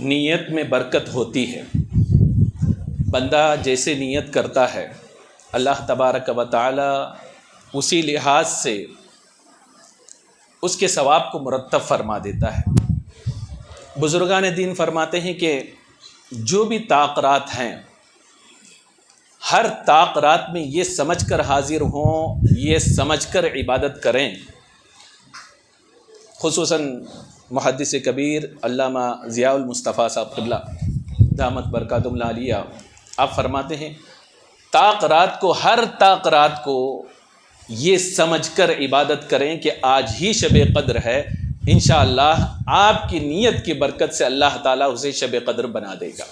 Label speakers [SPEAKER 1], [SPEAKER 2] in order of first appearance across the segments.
[SPEAKER 1] نیت میں برکت ہوتی ہے۔ بندہ جیسے نیت کرتا ہے اللہ تبارک و تعالی اسی لحاظ سے اس کے ثواب کو مرتب فرما دیتا ہے۔ بزرگان دین فرماتے ہیں کہ جو بھی طاق ہیں ہر طاق میں یہ سمجھ کر حاضر ہوں، یہ سمجھ کر عبادت کریں۔ خصوصاً محدث کبیر علامہ ضیاء المصطفیٰ صاحب قبلہ دامت برکاتہم العالیہ آپ فرماتے ہیں ہر طاق رات کو یہ سمجھ کر عبادت کریں کہ آج ہی شب قدر ہے، انشاءاللہ آپ کی نیت کی برکت سے اللہ تعالیٰ اسے شب قدر بنا دے گا۔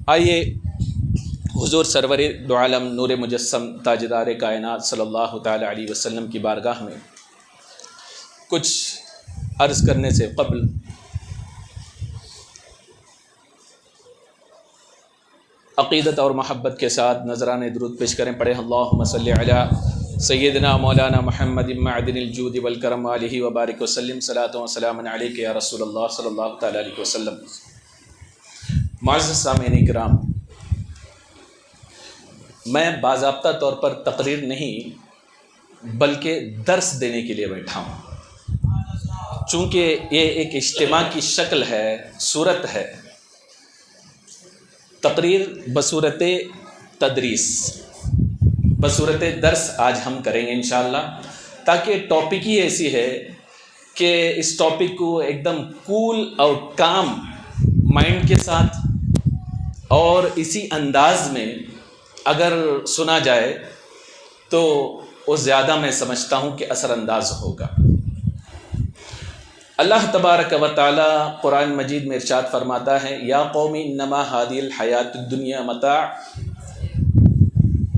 [SPEAKER 1] آئیے حضور سرور دو عالم نور مجسم تاجدار کائنات صلی اللہ تعالی علیہ وسلم کی بارگاہ میں کچھ عرض کرنے سے قبل عقیدت اور محبت کے ساتھ نذرانِ درود پیش کریں۔ پڑھیں اللہم صلی علی سیدنا مولانا محمد معدن الجود والکرم علیہ وبارک وسلم صلاۃ و سلام علیک یا رسول اللہ صلی اللہ تعالی علیہ وسلم۔ معزز سامعین کرام، میں باضابطہ طور پر تقریر نہیں بلکہ درس دینے کے لیے بیٹھا ہوں، چونکہ یہ ایک اجتماع کی شکل ہے، صورت ہے۔ تقریر بصورت تدریس، بصورت درس آج ہم کریں گے انشاءاللہ، تاکہ ٹاپک ہی ایسی ہے کہ اس ٹاپک کو ایک دم کول اور کام مائنڈ کے ساتھ اور اسی انداز میں اگر سنا جائے تو وہ زیادہ میں سمجھتا ہوں کہ اثر انداز ہوگا۔ اللہ تبارک و تعالی قرآن مجید میں ارشاد فرماتا ہے یا قوم انما هذه الحیات الدنیا متاع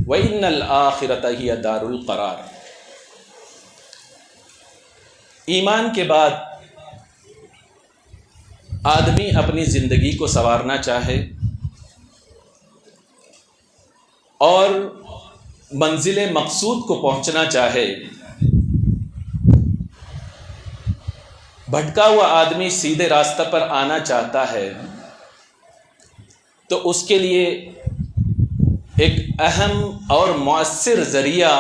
[SPEAKER 1] وان الآخرۃ ہی دار القرار۔ ایمان کے بعد آدمی اپنی زندگی کو سنوارنا چاہے اور منزل مقصود کو پہنچنا چاہے، بھٹکا ہوا آدمی سیدھے راستہ پر آنا چاہتا ہے تو اس کے لیے ایک اہم اور مؤثر ذریعہ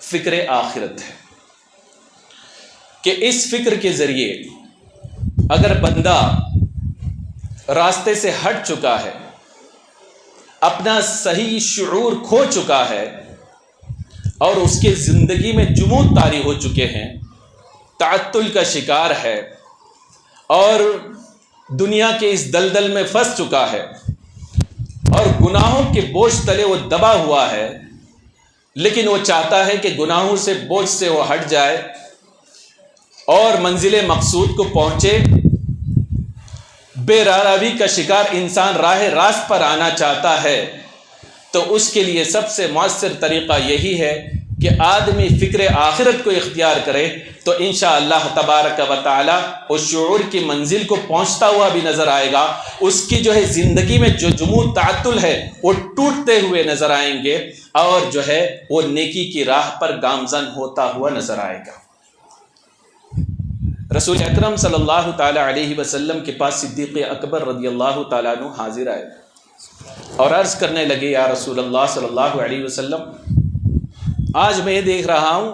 [SPEAKER 1] فکر آخرت ہے کہ اس فکر کے ذریعے اگر بندہ راستے سے ہٹ چکا ہے، اپنا صحیح شعور کھو چکا ہے اور اس کے زندگی میں جمود طاری ہو چکے ہیں، تعطل کا شکار ہے اور دنیا کے اس دلدل میں پھنس چکا ہے اور گناہوں کے بوجھ تلے وہ دبا ہوا ہے، لیکن وہ چاہتا ہے کہ گناہوں سے بوجھ سے وہ ہٹ جائے اور منزل مقصود کو پہنچے۔ بے راہی کا شکار انسان راہ راست پر آنا چاہتا ہے تو اس کے لیے سب سے مؤثر طریقہ یہی ہے کہ آدمی فکر آخرت کو اختیار کرے تو انشاءاللہ تبارک و تعالی اس شعور کی منزل کو پہنچتا ہوا بھی نظر آئے گا، اس کی جو ہے زندگی میں جو جمود تعطل ہے وہ ٹوٹتے ہوئے نظر آئیں گے اور جو ہے وہ نیکی کی راہ پر گامزن ہوتا ہوا نظر آئے گا۔ رسول اکرم صلی اللہ تعالی علیہ وسلم کے پاس صدیق اکبر رضی اللہ تعالیٰ عنہ حاضر آئے اور عرض کرنے لگے یا رسول اللہ صلی اللہ علیہ وسلم، آج میں دیکھ رہا ہوں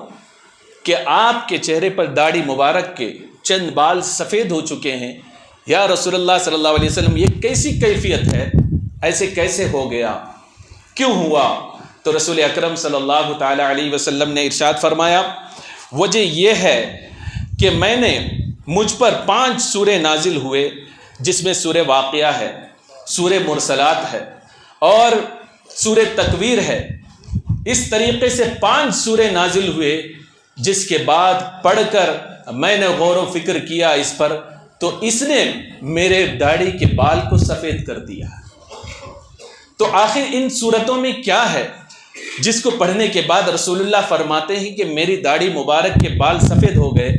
[SPEAKER 1] کہ آپ کے چہرے پر داڑھی مبارک کے چند بال سفید ہو چکے ہیں، یا رسول اللہ صلی اللہ علیہ وسلم یہ کیسی کیفیت ہے، ایسے کیسے ہو گیا، کیوں ہوا؟ تو رسول اکرم صلی اللہ تعالی علیہ وسلم نے ارشاد فرمایا وجہ یہ ہے کہ میں نے مجھ پر 5 سورے نازل ہوئے، جس میں سورہ واقعہ ہے، سورہ مرسلات ہے اور سورہ تکویر ہے۔ اس طریقے سے 5 سورے نازل ہوئے، جس کے بعد پڑھ کر میں نے غور و فکر کیا اس پر تو اس نے میرے داڑھی کے بال کو سفید کر دیا۔ تو آخر ان صورتوں میں کیا ہے جس کو پڑھنے کے بعد رسول اللہ فرماتے ہیں کہ میری داڑھی مبارک کے بال سفید ہو گئے؟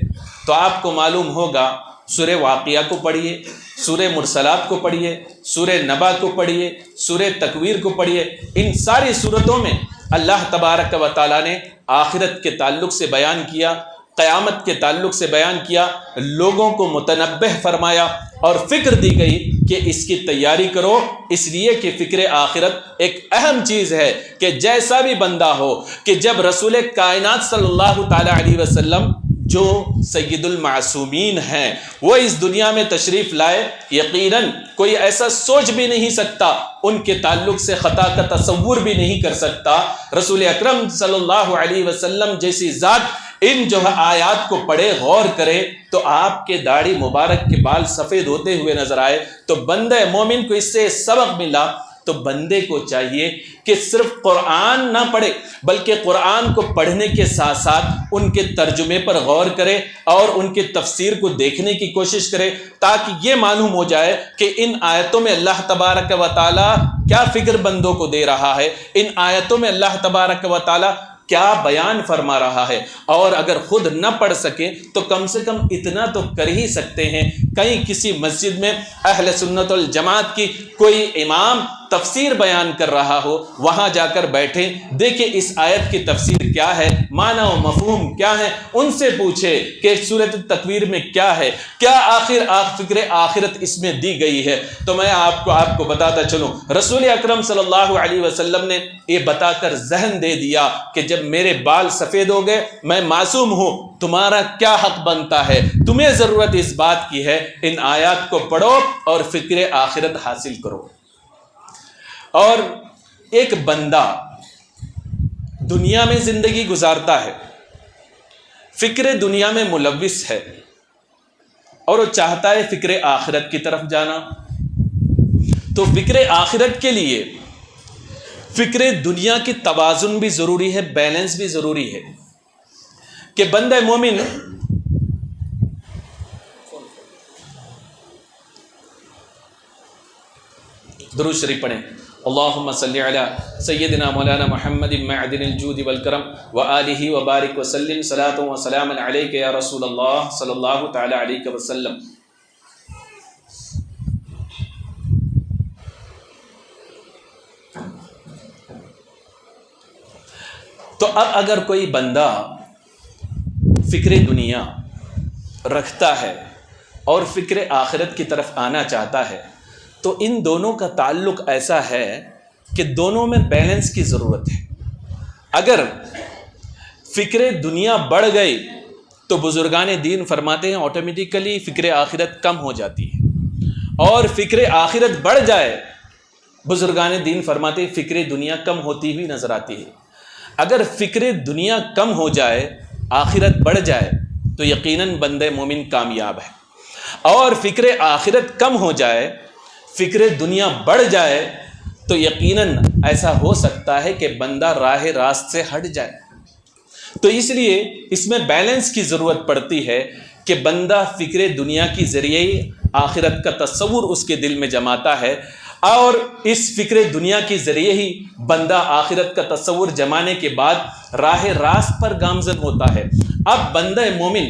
[SPEAKER 1] تو آپ کو معلوم ہوگا سورہ واقعہ کو پڑھیے، سورہ مرسلات کو پڑھیے، سورہ نبا کو پڑھیے، سورہ تکویر کو پڑھیے۔ ان ساری صورتوں میں اللہ تبارک و تعالیٰ نے آخرت کے تعلق سے بیان کیا، قیامت کے تعلق سے بیان کیا، لوگوں کو متنبہ فرمایا اور فکر دی گئی کہ اس کی تیاری کرو، اس لیے کہ فکر آخرت ایک اہم چیز ہے کہ جیسا بھی بندہ ہو، کہ جب رسول کائنات صلی اللہ تعالی علیہ وسلم جو سید المعصومین ہیں وہ اس دنیا میں تشریف لائے، یقیناً کوئی ایسا سوچ بھی نہیں سکتا، ان کے تعلق سے خطا کا تصور بھی نہیں کر سکتا۔ رسول اکرم صلی اللہ علیہ وسلم جیسی ذات ان جو آیات کو پڑھے، غور کرے تو آپ کے داڑھی مبارک کے بال سفید ہوتے ہوئے نظر آئے، تو بندہ مومن کو اس سے سبق ملا۔ تو بندے کو چاہیے کہ صرف قرآن نہ پڑھے، بلکہ قرآن کو پڑھنے کے ساتھ ساتھ ان کے ترجمے پر غور کرے اور ان کے تفسیر کو دیکھنے کی کوشش کرے، تاکہ یہ معلوم ہو جائے کہ ان آیتوں میں اللہ تبارک و تعالی کیا فکر بندوں کو دے رہا ہے، ان آیتوں میں اللہ تبارک و تعالی کیا بیان فرما رہا ہے۔ اور اگر خود نہ پڑھ سکے تو کم سے کم اتنا تو کر ہی سکتے ہیں، کہیں کسی مسجد میں اہل سنت والجماعت کی کوئی امام تفسیر بیان کر رہا ہو، وہاں جا کر بیٹھیں، دیکھیں اس آیت کی تفسیر کیا ہے، معنی و مفہوم کیا ہے، ان سے پوچھے کہ سورۃ التکویر میں کیا ہے، کیا آخر فکر آخرت اس میں دی گئی ہے۔ تو میں آپ کو بتاتا چلوں، رسول اکرم صلی اللہ علیہ وسلم نے یہ بتا کر ذہن دے دیا کہ جب میرے بال سفید ہو گئے، میں معصوم ہوں، تمہارا کیا حق بنتا ہے، تمہیں ضرورت اس بات کی ہے، ان آیات کو پڑھو اور فکر آخرت حاصل کرو۔ اور ایک بندہ دنیا میں زندگی گزارتا ہے، فکر دنیا میں ملوث ہے، اور وہ چاہتا ہے فکر آخرت کی طرف جانا، تو فکر آخرت کے لیے فکر دنیا کی توازن بھی ضروری ہے، بیلنس بھی ضروری ہے، کہ بندہ مومن درود شریف پڑھیں، اللہم صلی علی سیدنا مولانا محمد معدن الجود والکرم وآلہ وبارک وسلم، صلاۃ و سلام علیک یا رسول اللہ صلی اللہ تعالی علیہ وسلم۔ تو اب اگر کوئی بندہ فکر دنیا رکھتا ہے اور فکر آخرت کی طرف آنا چاہتا ہے، تو ان دونوں کا تعلق ایسا ہے کہ دونوں میں بیلنس کی ضرورت ہے۔ اگر فکر دنیا بڑھ گئی تو بزرگان دین فرماتے ہیں آٹومیٹیکلی فکر آخرت کم ہو جاتی ہے، اور فکر آخرت بڑھ جائے، بزرگان دین فرماتے ہیں فکر دنیا کم ہوتی ہوئی نظر آتی ہے۔ اگر فکر دنیا کم ہو جائے، آخرت بڑھ جائے، تو یقیناً بندہ مومن کامیاب ہے، اور فکر آخرت کم ہو جائے، فکر دنیا بڑھ جائے، تو یقیناً ایسا ہو سکتا ہے کہ بندہ راہ راست سے ہٹ جائے۔ تو اس لیے اس میں بیلنس کی ضرورت پڑتی ہے کہ بندہ فکر دنیا کی ذریعے ہی آخرت کا تصور اس کے دل میں جماتا ہے، اور اس فکر دنیا کے ذریعے ہی بندہ آخرت کا تصور جمانے کے بعد راہ راست پر گامزن ہوتا ہے۔ اب بندہ مومن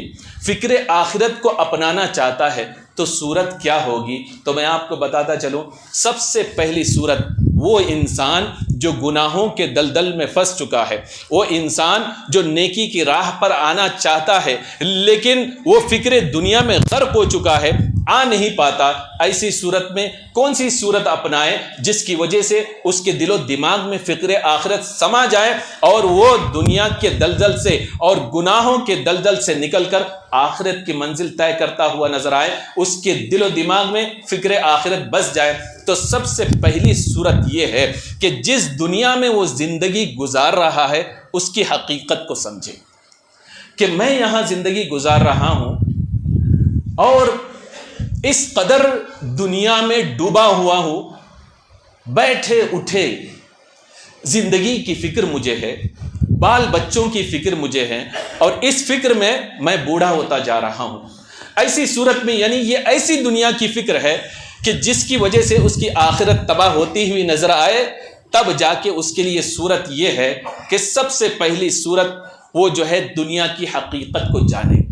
[SPEAKER 1] فکر آخرت کو اپنانا چاہتا ہے تو صورت کیا ہوگی؟ تو میں آپ کو بتاتا چلوں، سب سے پہلی صورت وہ انسان جو گناہوں کے دلدل میں پھنس چکا ہے، وہ انسان جو نیکی کی راہ پر آنا چاہتا ہے لیکن وہ فکر دنیا میں غرق ہو چکا ہے، آ نہیں پاتا، ایسی صورت میں کون سی صورت اپنائے جس کی وجہ سے اس کے دل و دماغ میں فکر آخرت سما جائے اور وہ دنیا کے دلدل سے اور گناہوں کے دلدل سے نکل کر آخرت کی منزل طے کرتا ہوا نظر آئے، اس کے دل و دماغ میں فکر آخرت بس جائے۔ تو سب سے پہلی صورت یہ ہے کہ جس دنیا میں وہ زندگی گزار رہا ہے اس کی حقیقت کو سمجھے کہ میں یہاں زندگی گزار رہا ہوں اور اس قدر دنیا میں ڈوبا ہوا ہوں، بیٹھے اٹھے زندگی کی فکر مجھے ہے، بال بچوں کی فکر مجھے ہے، اور اس فکر میں بوڑھا ہوتا جا رہا ہوں۔ ایسی صورت میں یعنی یہ ایسی دنیا کی فکر ہے کہ جس کی وجہ سے اس کی آخرت تباہ ہوتی ہوئی نظر آئے، تب جا کے اس کے لیے صورت یہ ہے کہ سب سے پہلی صورت وہ جو ہے دنیا کی حقیقت کو جانے۔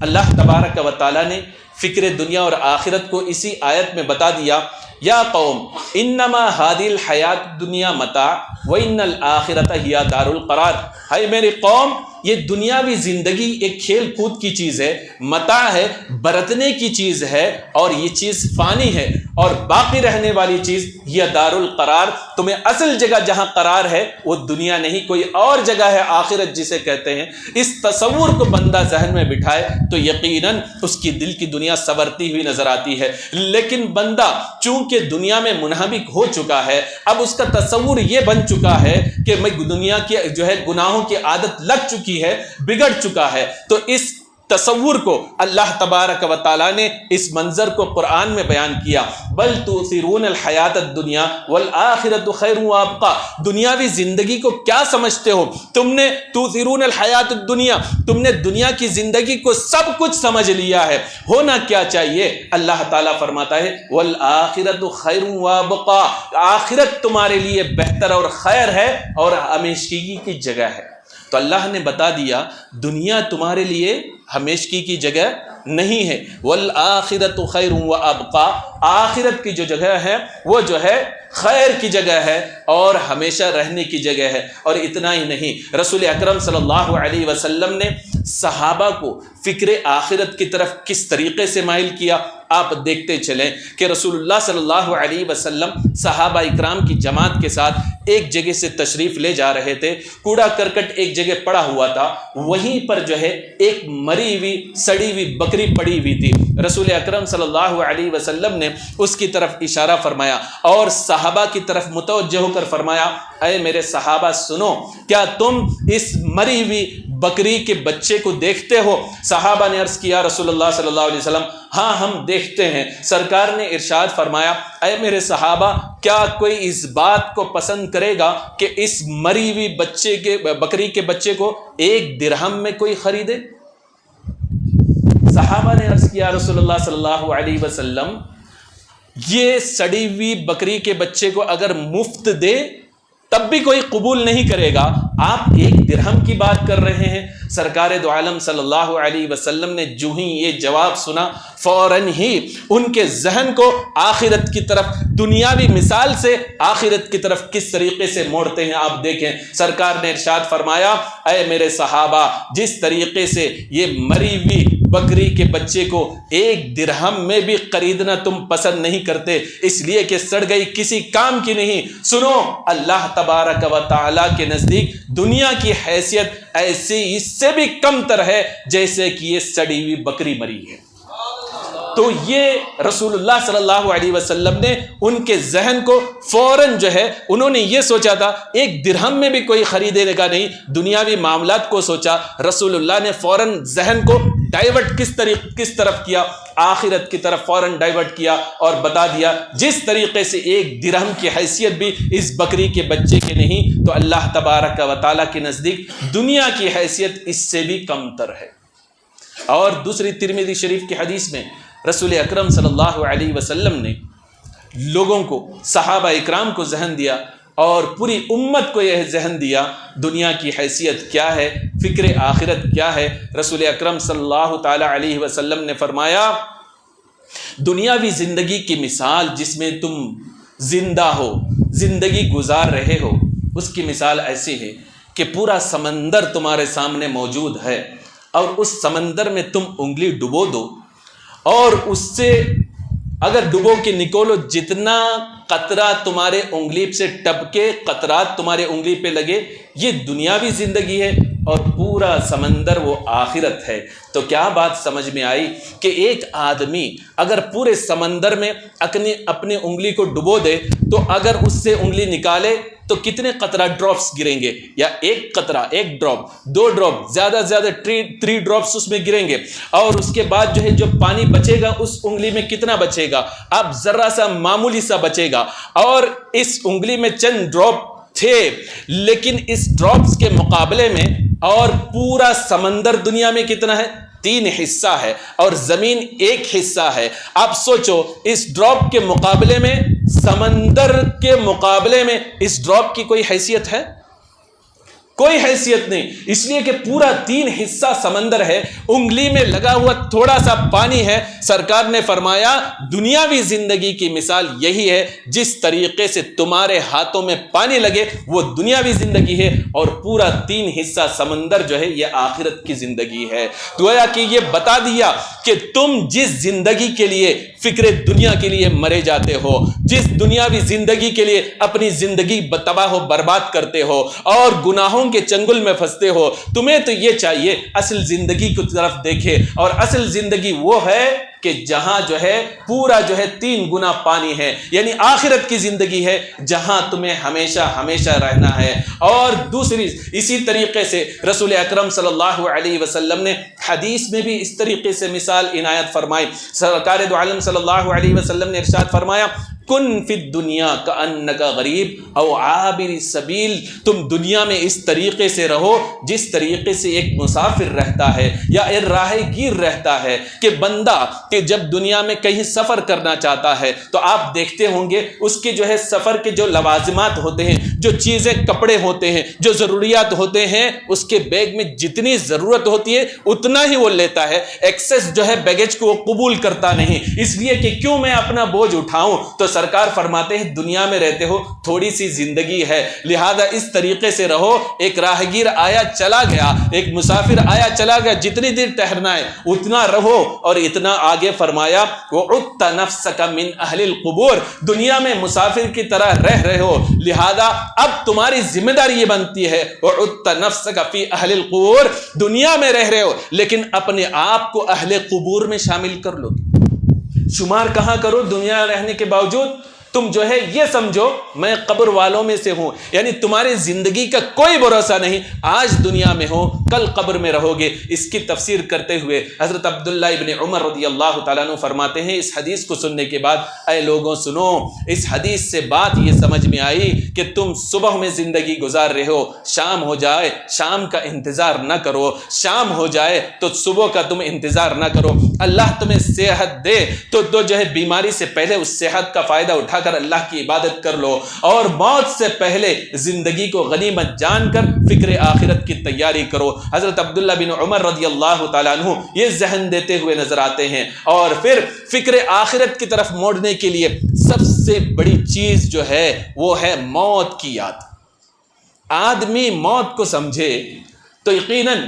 [SPEAKER 1] اللہ تبارک و تعالیٰ نے فکر دنیا اور آخرت کو اسی آیت میں بتا دیا، یا قوم انما ہادی الحیات دنیا متاع وان الآخرۃ ہی دار القرار۔ ہے میری قوم، یہ دنیاوی زندگی ایک کھیل کود کی چیز ہے، متاع ہے، برتنے کی چیز ہے، اور یہ چیز فانی ہے، اور باقی رہنے والی چیز یہ دار القرار، تمہیں اصل جگہ جہاں قرار ہے وہ دنیا نہیں، کوئی اور جگہ ہے آخرت جسے کہتے ہیں۔ اس تصور کو بندہ ذہن میں بٹھائے تو یقیناً اس کی دل کی دنیا سنورتی ہوئی نظر آتی ہے۔ لیکن بندہ چونکہ دنیا میں منہمک ہو چکا ہے، اب اس کا تصور یہ بن چکا ہے کہ میں دنیا کی جو ہے گناہوں کی عادت لگ چکی ہے، بگڑ چکا ہے، تو اس تصور کو اللہ تبارک و تعالیٰ نے اس منظر کو قرآن میں بیان کیا، بل تؤثرون الحیات الدنیا والآخرۃ خیر وابقیٰ۔ دنیاوی زندگی کو کیا سمجھتے ہو تم نے؟ تؤثرون الحیات الدنیا، تم نے دنیا کی زندگی کو سب کچھ سمجھ لیا ہے۔ ہونا کیا چاہیے؟ اللہ تعالیٰ فرماتا ہے والآخرۃ خیر وابقیٰ، آخرت تمہارے لیے بہتر اور خیر ہے اور ہمیشگی کی جگہ ہے۔ تو اللہ نے بتا دیا دنیا تمہارے لیے ہمیشگی کی جگہ نہیں ہے، والآخرۃ خیر وابقیٰ، آخرت کی جو جگہ ہے وہ جو ہے خیر کی جگہ ہے اور ہمیشہ رہنے کی جگہ ہے۔ اور اتنا ہی نہیں، رسول اکرم صلی اللہ علیہ وسلم نے صحابہ کو فکر آخرت کی طرف کس طریقے سے مائل کیا، آپ دیکھتے چلیں کہ رسول اللہ صلی اللہ علیہ وسلم صحابہ اکرام کی جماعت کے ساتھ ایک جگہ سے تشریف لے جا رہے تھے، کوڑا کرکٹ ایک جگہ پڑا ہوا تھا، وہیں پر جو ہے ایک مری ہوئی سڑی ہوئی بکری پڑی ہوئی تھی۔ رسول اکرم صلی اللہ علیہ وسلم نے اس کی طرف اشارہ فرمایا اور صحابہ کی طرف متوجہ ہو کر فرمایا، اے میرے صحابہ سنو، کیا تم اس مری ہوئی بکری کے بچے کو دیکھتے ہو؟ صحابہ نے عرض کیا رسول اللہ صلی اللہ علیہ وسلم ہاں ہم دیکھتے ہیں۔ سرکار نے ارشاد فرمایا، اے میرے صحابہ کیا کوئی اس بات کو پسند کرے گا کہ اس مری ہوئی بکری کے بچے کو 1 درہم میں کوئی خریدے؟ صحابہ نے عرض کیا رسول اللہ صلی اللہ علیہ وسلم یہ سڑی ہوئی بکری کے بچے کو اگر مفت دے تب بھی کوئی قبول نہیں کرے گا، آپ 1 درہم کی بات کر رہے ہیں۔ سرکار دو عالم صلی اللہ علیہ وسلم نے جو ہی یہ جواب سنا فوراً ہی ان کے ذہن کو آخرت کی طرف، دنیاوی مثال سے آخرت کی طرف کس طریقے سے موڑتے ہیں آپ دیکھیں۔ سرکار نے ارشاد فرمایا، اے میرے صحابہ جس طریقے سے یہ مری ہوئی بکری کے بچے کو 1 درہم میں بھی خریدنا تم پسند نہیں کرتے اس لیے کہ سڑ گئی کسی کام کی نہیں، سنو اللہ تبارک و تعالیٰ کے نزدیک دنیا کی حیثیت ایسی اس سے بھی کم تر ہے جیسے کہ یہ سڑی ہوئی بکری مری ہے۔ تو یہ رسول اللہ صلی اللہ علیہ وسلم نے ان کے ذہن کو فوراً جو ہے انہوں نے یہ سوچا تھا 1 درہم میں بھی کوئی خریدے گا نہیں، دنیاوی معاملات کو سوچا، رسول اللہ نے فوراً ذہن کو ڈائیورٹ کس طرف کیا؟ آخرت کی طرف فوراً ڈائیورٹ کیا اور بتا دیا جس طریقے سے 1 درہم کی حیثیت بھی اس بکری کے بچے کے نہیں تو اللہ تبارک و تعالیٰ کے نزدیک دنیا کی حیثیت اس سے بھی کم تر ہے۔ اور دوسری ترمذی شریف کی حدیث میں رسول اکرم صلی اللہ علیہ وسلم نے لوگوں کو، صحابہ اکرام کو ذہن دیا اور پوری امت کو یہ ذہن دیا دنیا کی حیثیت کیا ہے، فکر آخرت کیا ہے۔ رسول اکرم صلی اللہ تعالی علیہ وسلم نے فرمایا دنیاوی زندگی کی مثال جس میں تم زندہ ہو، زندگی گزار رہے ہو، اس کی مثال ایسی ہے کہ پورا سمندر تمہارے سامنے موجود ہے اور اس سمندر میں تم انگلی ڈبو دو اور اس سے اگر ڈبو کے نکولو جتنا قطرہ تمہارے انگلی سے ٹپکے قطرات تمہارے انگلی پہ لگے، یہ دنیاوی زندگی ہے اور پورا سمندر وہ آخرت ہے۔ تو کیا بات سمجھ میں آئی کہ ایک آدمی اگر پورے سمندر میں اپنے انگلی کو ڈبو دے تو اگر اس سے انگلی نکالے تو کتنے قطرہ ڈراپس گریں گے؟ یا 1 قطرہ، 1 ڈراپ، 2 ڈراپ، زیادہ زیادہ 3 ڈراپس اس میں گریں گے، اور اس کے بعد جو ہے جو پانی بچے گا اس انگلی میں کتنا بچے گا؟ اب ذرا سا معمولی سا بچے گا، اور اس انگلی میں چند ڈراپ تھے، لیکن اس ڈراپس کے مقابلے میں اور پورا سمندر دنیا میں کتنا ہے؟ 3 حصہ ہے اور زمین 1 حصہ ہے۔ آپ سوچو اس ڈراپ کے مقابلے میں، سمندر کے مقابلے میں اس ڈراپ کی کوئی حیثیت ہے؟ کوئی حیثیت نہیں، اس لیے کہ پورا 3 حصہ سمندر ہے، انگلی میں لگا ہوا تھوڑا سا پانی ہے۔ سرکار نے فرمایا دنیاوی زندگی کی مثال یہی ہے، جس طریقے سے تمہارے ہاتھوں میں پانی لگے وہ دنیاوی زندگی ہے، اور پورا 3 حصہ سمندر جو ہے یہ آخرت کی زندگی ہے۔ گویا کہ یہ بتا دیا کہ تم جس زندگی کے لیے فکر دنیا کے لیے مرے جاتے ہو، جس دنیاوی زندگی کے لیے اپنی زندگی تباہ و برباد کرتے ہو اور گناہوں کے چنگل میں پھنستے ہو، تمہیں تو یہ چاہیے اصل زندگی کی طرف دیکھے، اور اصل زندگی وہ ہے کہ جہاں جو ہے پورا جو ہے 3 گنا پانی ہے، یعنی آخرت کی زندگی ہے جہاں تمہیں ہمیشہ ہمیشہ رہنا ہے۔ اور دوسری اسی طریقے سے رسول اکرم صلی اللہ علیہ وسلم نے حدیث میں بھی اس طریقے سے مثال عنایت فرمائی۔ سرکار دو عالم صلی اللہ علیہ وسلم نے ارشاد فرمایا کن فی الدنیا کأنک غریب او عابر السبیل، تم دنیا میں اس طریقے سے رہو جس طریقے سے ایک مسافر رہتا ہے یا ایک راہ گیر رہتا ہے، کہ بندہ کہ جب دنیا میں کہیں سفر کرنا چاہتا ہے تو آپ دیکھتے ہوں گے اس کے جو ہے سفر کے جو لوازمات ہوتے ہیں، جو چیزیں کپڑے ہوتے ہیں، جو ضروریات ہوتے ہیں، اس کے بیگ میں جتنی ضرورت ہوتی ہے اتنا ہی وہ لیتا ہے، ایکسس جو ہے بیگیج کو وہ قبول کرتا نہیں، اس لیے کہ کیوں میں اپنا بوجھ اٹھاؤں۔ تو سرکار فرماتے ہیں دنیا میں رہتے ہو تھوڑی سی زندگی ہے، لہذا اس طریقے سے رہو، ایک راہگیر آیا چلا گیا، ایک مسافر آیا چلا گیا، جتنی دیر ٹہرنا ہے اتنا رہو۔ اور اتنا آگے فرمایا وَعُدْتَ نَفْسَكَ مِنْ أَهْلِ الْقُبُورِ، دنیا میں مسافر کی طرح رہ رہے ہو، لہذا اب تمہاری ذمہ داری یہ بنتی ہے وَعُدْتَ نَفْسَكَ فِي أَهْلِ الْقُبُورِ، دنیا میں رہ رہے ہو لیکن اپنے آپ کو اہل قبور میں شامل کر لو، شمار کہاں کرو دنیا رہنے کے باوجود، تم جو ہے یہ سمجھو میں قبر والوں میں سے ہوں، یعنی تمہاری زندگی کا کوئی بھروسہ نہیں، آج دنیا میں ہو کل قبر میں رہو گے۔ اس کی تفسیر کرتے ہوئے حضرت عبداللہ ابن عمر رضی اللہ تعالیٰ عنہ فرماتے ہیں اس حدیث کو سننے کے بعد اے لوگوں سنو، اس حدیث سے بات یہ سمجھ میں آئی کہ تم صبح میں زندگی گزار رہے ہو، شام ہو جائے شام کا انتظار نہ کرو، شام ہو جائے تو صبح کا تم انتظار نہ کرو، اللہ تمہیں صحت دے تو جو ہے بیماری سے پہلے اس صحت کا فائدہ اٹھا کر اللہ کی عبادت کر لو، اور موت سے پہلے زندگی کو غنیمت جان کر فکر آخرت کی تیاری کرو۔ حضرت عبداللہ بن عمر رضی اللہ تعالیٰ عنہ یہ ذہن دیتے ہوئے نظر آتے ہیں، اور پھر فکر آخرت کی طرف موڑنے کے لیے سب سے بڑی چیز جو ہے وہ ہے موت کی یاد۔ آدمی موت کو سمجھے تو یقیناً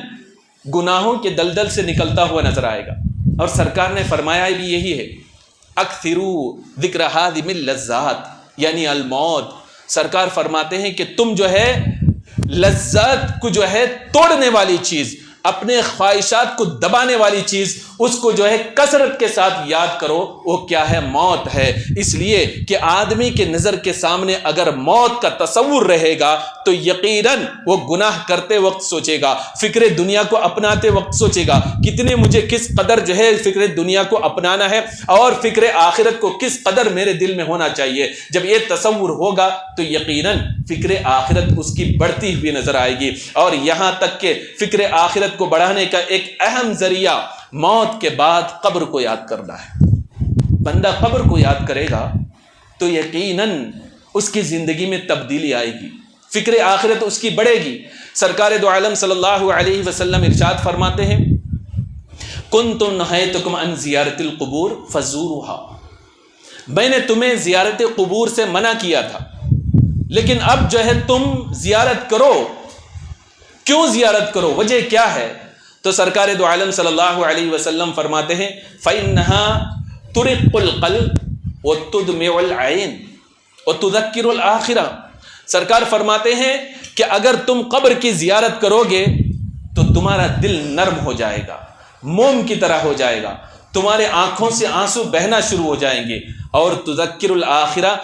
[SPEAKER 1] گناہوں کے دلدل سے نکلتا ہوا نظر آئے گا، اور سرکار نے فرمایا بھی یہی ہے اکثروا ذکر ہادم اللذات، یعنی الموت۔ سرکار فرماتے ہیں کہ تم جو ہے لذت کو جو ہے توڑنے والی چیز، اپنے خواہشات کو دبانے والی چیز، اس کو جو ہے کثرت کے ساتھ یاد کرو، وہ کیا ہے؟ موت ہے۔ اس لیے کہ آدمی کے نظر کے سامنے اگر موت کا تصور رہے گا تو یقیناً وہ گناہ کرتے وقت سوچے گا، فکر دنیا کو اپناتے وقت سوچے گا کتنے مجھے کس قدر جو ہے فکر دنیا کو اپنانا ہے اور فکر آخرت کو کس قدر میرے دل میں ہونا چاہیے۔ جب یہ تصور ہوگا تو یقیناً فکر آخرت اس کی بڑھتی ہوئی نظر آئے گی، اور یہاں تک کہ فکر آخرت کو بڑھانے کا ایک اہم ذریعہ موت کے بعد قبر کو یاد کرنا ہے۔ بندہ قبر کو یاد کرے گا تو یقیناً اس کی زندگی میں تبدیلی آئے گی، فکر آخرت اس کی بڑھے گی۔ سرکار دو عالم صلی اللہ علیہ وسلم ارشاد فرماتے ہیں کنت نہیتکم عن زیارت القبور فزوروها، میں نے تمہیں زیارت قبور سے منع کیا تھا لیکن اب جو ہے تم زیارت کرو۔ کیوں زیارت کرو؟ وجہ کیا ہے؟ تو سرکار دو عالم صلی اللہ علیہ وسلم فرماتے ہیں فَإِنَّهَا تُرِقُّ الْقَلْبَ وَتُدْمِعُ الْعَيْنَ وَتُذَكِّرُ الْآخِرَةَ۔ سرکار فرماتے ہیں کہ اگر تم قبر کی زیارت کرو گے تو تمہارا دل نرم ہو جائے گا، موم کی طرح ہو جائے گا، تمہارے آنکھوں سے آنسو بہنا شروع ہو جائیں گے، اور تذکر الآخرہ،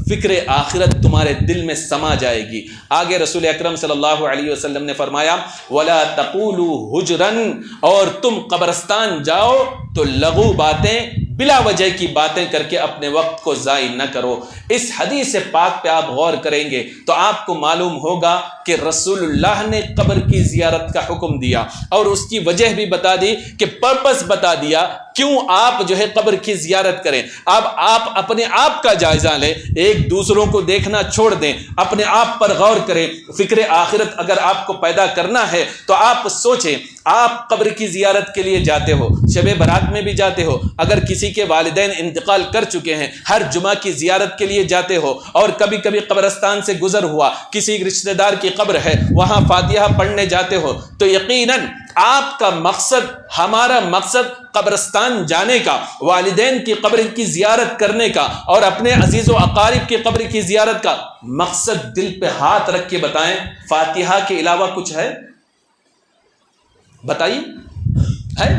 [SPEAKER 1] فکر آخرت تمہارے دل میں سما جائے گی۔ آگے رسول اکرم صلی اللہ علیہ وسلم نے فرمایا وَلَا تَقُولُوا هُجْرًا، اور تم قبرستان جاؤ تو لغو باتیں، بلا وجہ کی باتیں کر کے اپنے وقت کو ضائع نہ کرو۔ اس حدیث پاک پہ آپ غور کریں گے تو آپ کو معلوم ہوگا کہ رسول اللہ نے قبر کی زیارت کا حکم دیا اور اس کی وجہ بھی بتا دی، کہ پرپس بتا دیا کیوں آپ جو ہے قبر کی زیارت کریں؟ اب آپ اپنے آپ کا جائزہ لیں، ایک دوسروں کو دیکھنا چھوڑ دیں، اپنے آپ پر غور کریں۔ فکر آخرت اگر آپ کو پیدا کرنا ہے تو آپ سوچیں، آپ قبر کی زیارت کے لیے جاتے ہو، شب برات میں بھی جاتے ہو، اگر کسی کے والدین انتقال کر چکے ہیں ہر جمعہ کی زیارت کے لیے جاتے ہو، اور کبھی کبھی قبرستان سے گزر ہوا کسی رشتہ دار کی قبر ہے وہاں فاتحہ پڑھنے جاتے ہو، تو یقیناً آپ کا مقصد، ہمارا مقصد قبرستان جانے کا، والدین کی قبر کی زیارت کرنے کا اور اپنے عزیز و اقارب کی قبر کی زیارت کا مقصد دل پہ ہاتھ رکھ کے بتائیں، فاتحہ کے علاوہ کچھ ہے؟ بتائیے، ہے؟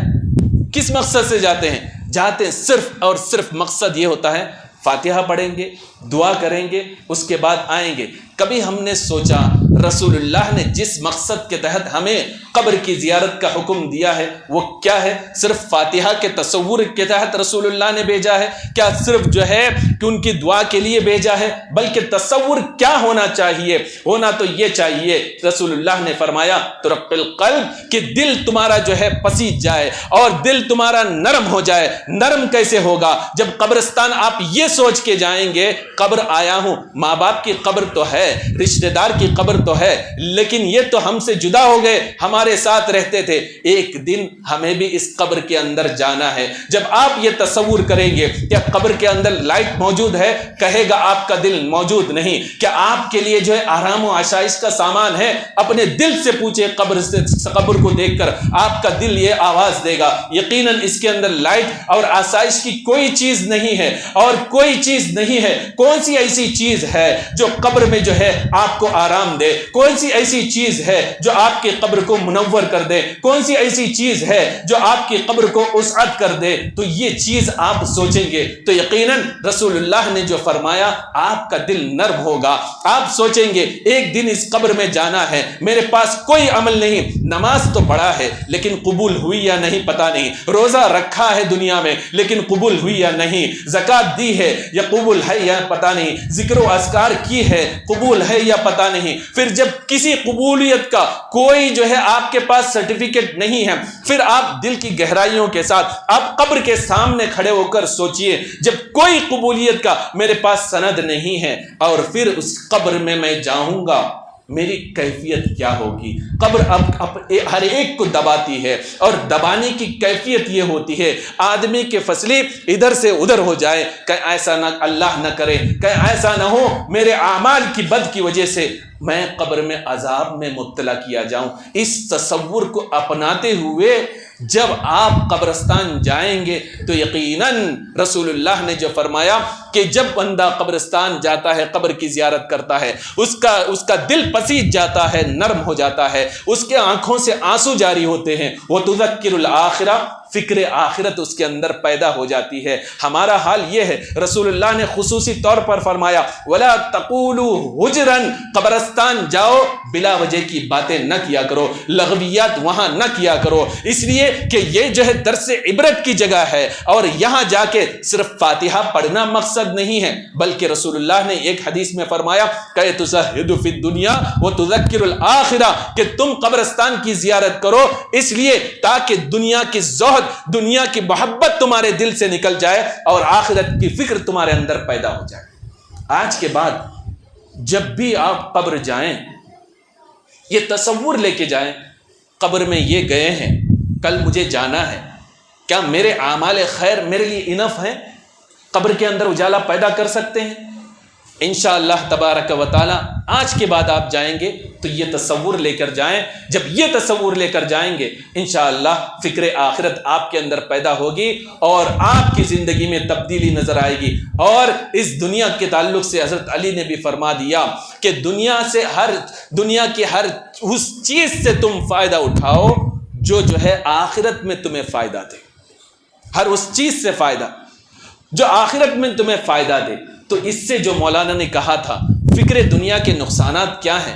[SPEAKER 1] کس مقصد سے جاتے ہیں؟ جاتے ہیں صرف اور صرف مقصد یہ ہوتا ہے فاتحہ پڑھیں گے، دعا کریں گے، اس کے بعد آئیں گے۔ کبھی ہم نے سوچا رسول اللہ نے جس مقصد کے تحت ہمیں قبر کی زیارت کا حکم دیا ہے وہ کیا ہے؟ صرف فاتحہ کے تصور کے تحت رسول اللہ نے بھیجا ہے؟ کیا صرف جو ہے کہ ان کی دعا کے لیے بھیجا ہے؟ بلکہ تصور کیا ہونا چاہیے؟ ہونا تو یہ چاہیے، رسول اللہ نے فرمایا ترق القلب، کہ دل تمہارا جو ہے پسیج جائے اور دل تمہارا نرم ہو جائے۔ نرم کیسے ہوگا؟ جب قبرستان آپ یہ سوچ کے جائیں گے قبر آیا ہوں، ماں باپ کی قبر تو ہے، رشتہ دار کی قبر تو ہے، لیکن یہ تو ہم سے جدا ہو گئے، ہمارے ساتھ رہتے تھے، ایک دن ہمیں بھی اس قبر کے اندر جانا ہے۔ جب آپ یہ تصور کریں گے کہ قبر کے اندر لائٹ موجود ہے، کہے گا آپ کا دل موجود نہیں، کیا آپ کے لیے جو ہے آرام و آشائش کا سامان ہے؟ اپنے دل سے پوچھے، قبر کو دیکھ کر آپ کا دل یہ آواز دے گا یقیناً اس کے اندر لائٹ اور آسائش کی کوئی چیز نہیں ہے، اور کوئی چیز نہیں ہے۔ کون سی ایسی چیز ہے جو قبر میں جو ہے آپ کو آرام دے؟ کون سی ایسی چیز ہے جو آپ کی قبر کو منور کر دے؟ کون سی ایسی چیز ہے جو آپ کی قبر کو وسعت کر دے؟ تو یہ چیز آپ سوچیں گے تو یقیناً رسول اللہ نے جو فرمایا آپ کا دل نرم ہوگا۔ آپ سوچیں گے ایک دن اس قبر میں جانا ہے، میرے پاس کوئی عمل نہیں، نماز تو پڑھا ہے لیکن قبول ہوئی یا نہیں پتہ نہیں، روزہ رکھا ہے دنیا میں لیکن قبول ہوئی یا نہیں، زکوٰۃ دی ہے یا قبول ہے یا پتہ نہیں، ذکر و اذکار کی ہے قبول ہے یا پتہ نہیں۔ پھر جب کسی قبولیت کا کوئی جو ہے آپ کے پاس سرٹیفکیٹ نہیں ہے، پھر آپ دل کی گہرائیوں کے ساتھ آپ قبر کے سامنے کھڑے ہو کر سوچئے، جب کوئی قبولیت کا میرے پاس سند نہیں ہے اور پھر اس قبر میں جاؤں گا، میری کیفیت کیا ہوگی؟ قبر اب ہر ایک کو دباتی ہے، اور دبانے کی کیفیت یہ ہوتی ہے آدمی کے فصلیں ادھر سے ادھر ہو جائے، کہ ایسا نہ اللہ نہ کرے، کہ ایسا نہ ہو میرے اعمال کی بد کی وجہ سے میں قبر میں عذاب میں مبتلا کیا جاؤں۔ اس تصور کو اپناتے ہوئے جب آپ قبرستان جائیں گے تو یقیناً رسول اللہ نے جو فرمایا کہ جب بندہ قبرستان جاتا ہے، قبر کی زیارت کرتا ہے، اس کا دل پسیج جاتا ہے، نرم ہو جاتا ہے، اس کے آنکھوں سے آنسو جاری ہوتے ہیں، وہ تذکر الآخرہ، فکر آخرت اس کے اندر پیدا ہو جاتی ہے۔ ہمارا حال یہ ہے، رسول اللہ نے خصوصی طور پر فرمایا وَلَا تَقُولُوا حُجْرًا، قبرستان جاؤ بلا وجہ کی باتیں نہ کیا کرو، لغویات وہاں نہ کیا کرو، اس لیے کہ یہ جو ہے درس عبرت کی جگہ ہے، اور یہاں جا کے صرف فاتحہ پڑھنا مقصد نہیں ہے، بلکہ رسول اللہ نے ایک حدیث میں فرمایا کہ تُزَہِّدُ فِی الدُّنْیَا وَتُذَکِّرُ الْآخِرَةَ، کہ تم قبرستان کی زیارت کرو اس لیے تاکہ دنیا کی زہد، دنیا کی محبت تمہارے دل سے نکل جائے اور آخرت کی فکر تمہارے اندر پیدا ہو جائے۔ آج کے بعد جب بھی آپ قبر جائیں یہ تصور لے کے جائیں، قبر میں یہ گئے ہیں، کل مجھے جانا ہے، کیا میرے اعمال خیر میرے لیے انف ہیں؟ قبر کے اندر اجالا پیدا کر سکتے ہیں؟ انشاءاللہ تبارک و تعالی آج کے بعد آپ جائیں گے تو یہ تصور لے کر جائیں۔ جب یہ تصور لے کر جائیں گے انشاءاللہ فکر آخرت آپ کے اندر پیدا ہوگی اور آپ کی زندگی میں تبدیلی نظر آئے گی۔ اور اس دنیا کے تعلق سے حضرت علی نے بھی فرما دیا کہ دنیا کی ہر اس چیز سے تم فائدہ اٹھاؤ جو ہے آخرت میں تمہیں فائدہ دے، ہر اس چیز سے فائدہ جو آخرت میں تمہیں فائدہ دے۔ تو اس سے جو مولانا نے کہا تھا فکر دنیا کے نقصانات کیا ہیں،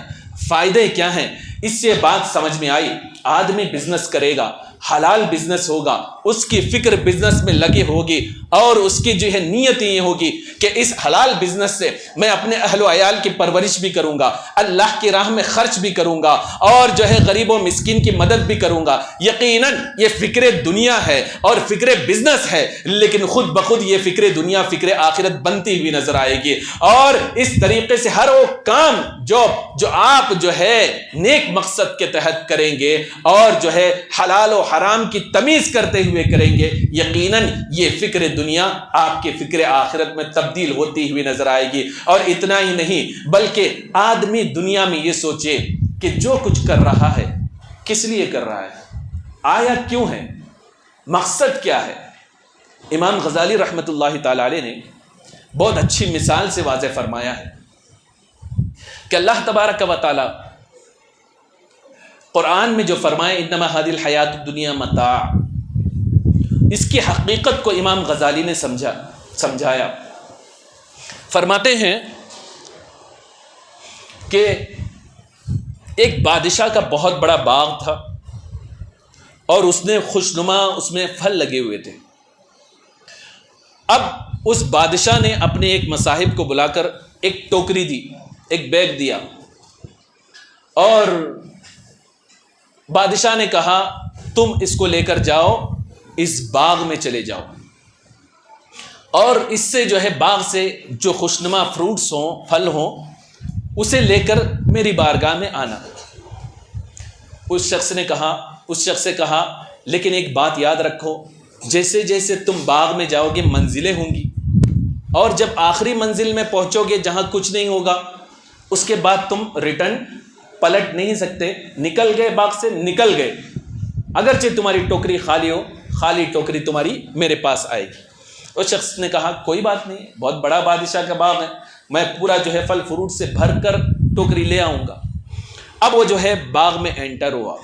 [SPEAKER 1] فائدے کیا ہیں، اس سے بات سمجھ میں آئی۔ آدمی بزنس کرے گا حلال بزنس ہوگا، اس کی فکر بزنس میں لگی ہوگی اور اس کی جو ہے نیت یہ ہوگی کہ اس حلال بزنس سے میں اپنے اہل و عیال کی پرورش بھی کروں گا، اللہ کی راہ میں خرچ بھی کروں گا اور جو ہے غریب و مسکین کی مدد بھی کروں گا، یقیناً یہ فکر دنیا ہے اور فکر بزنس ہے، لیکن خود بخود یہ فکر دنیا فکر آخرت بنتی ہوئی نظر آئے گی۔ اور اس طریقے سے ہر وہ کام جو آپ جو ہے نیک مقصد کے تحت کریں گے اور جو ہے حلال و حرام کی تمیز کرتے ہوئے کریں گے، یقیناً یہ فکر دنیا آپ کے فکر آخرت میں تبدیل ہوتی ہوئی نظر آئے گی۔ اور اتنا ہی نہیں بلکہ آدمی دنیا میں یہ سوچے کہ جو کچھ کر رہا ہے کس لیے کر رہا ہے، آیا کیوں ہے، مقصد کیا ہے۔ امام غزالی رحمۃ اللہ تعالی علیہ نے بہت اچھی مثال سے واضح فرمایا ہے کہ اللہ تبارک و تعالی قرآن میں جو فرمائے انما ھذی الحیات الدنیا متاع، اس کی حقیقت کو امام غزالی نے سمجھایا۔ فرماتے ہیں کہ ایک بادشاہ کا بہت بڑا باغ تھا اور اس نے خوشنما اس میں پھل لگے ہوئے تھے۔ اب اس بادشاہ نے اپنے ایک مصاحب کو بلا کر ایک ٹوکری دی، ایک بیگ دیا، اور بادشاہ نے کہا تم اس کو لے کر جاؤ، اس باغ میں چلے جاؤ اور اس سے جو ہے باغ سے جو خوشنما فروٹس ہوں، پھل ہوں، اسے لے کر میری بارگاہ میں آنا۔ اس شخص سے کہا لیکن ایک بات یاد رکھو، جیسے جیسے تم باغ میں جاؤ گے منزلیں ہوں گی، اور جب آخری منزل میں پہنچو گے جہاں کچھ نہیں ہوگا، اس کے بعد تم ریٹرن پلٹ نہیں سکتے، نکل گئے باغ سے، نکل گئے، اگرچہ تمہاری ٹوکری خالی ہو، خالی ٹوکری تمہاری میرے پاس آئے گی۔ اس شخص نے کہا کوئی بات نہیں، بہت بڑا بادشاہ کا باغ ہے، میں پورا جو ہے پھل فروٹ سے بھر کر ٹوکری لے آؤں گا۔ اب وہ جو ہے باغ میں انٹر ہوا،